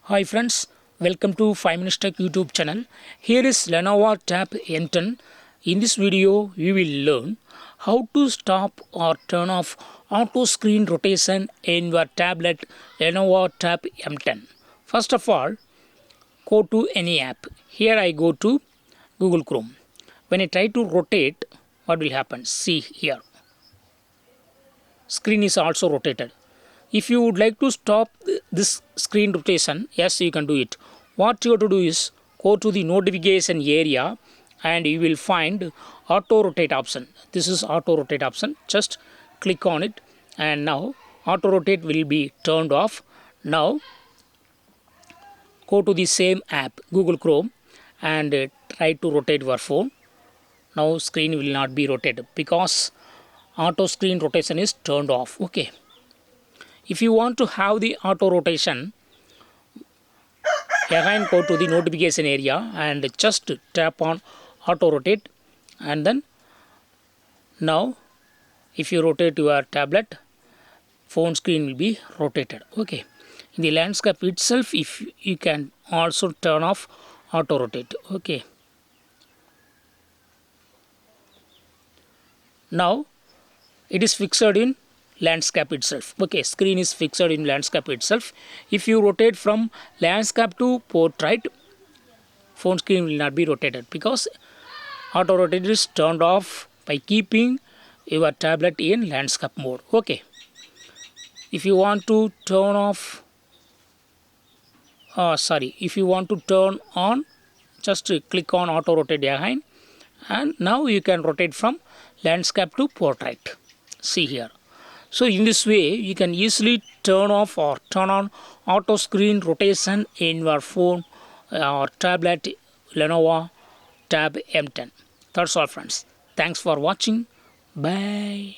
Hi friends, welcome to 5 Minutes Tech YouTube channel. Here is Lenovo Tab M10. In this video, we will learn how to stop or turn off auto screen rotation in your tablet Lenovo Tab M10. First of all, go to any app. Here I go to Google Chrome. When I try to rotate, what will happen? See here. Screen is also rotated. If you would like to stop this screen rotation, yes, you can do it. What you have to do is go to the notification area and you will find auto rotate option. This is auto rotate option. Just click on it and now auto rotate will be turned off. Now go to the same app, Google Chrome, and try to rotate your phone. Now screen will not be rotated because auto screen rotation is turned off. Okay. If you want to have the auto rotation, again go to the notification area and just tap on auto rotate, and then now if you rotate your tablet, phone screen will be rotated. Okay. In the landscape itself, if you can also turn off auto rotate. Okay. Now it is fixed in landscape itself. Okay, screen is fixed in landscape itself. If you rotate from landscape to portrait, phone screen will not be rotated because auto rotate is turned off by keeping your tablet in landscape mode. Okay. If you want to turn off, if you want to turn on, just click on auto rotate again, and now you can rotate from landscape to portrait. See here. So in this way, you can easily turn off or turn on auto screen rotation in your phone or tablet Lenovo Tab M10. That's all friends. Thanks for watching. Bye.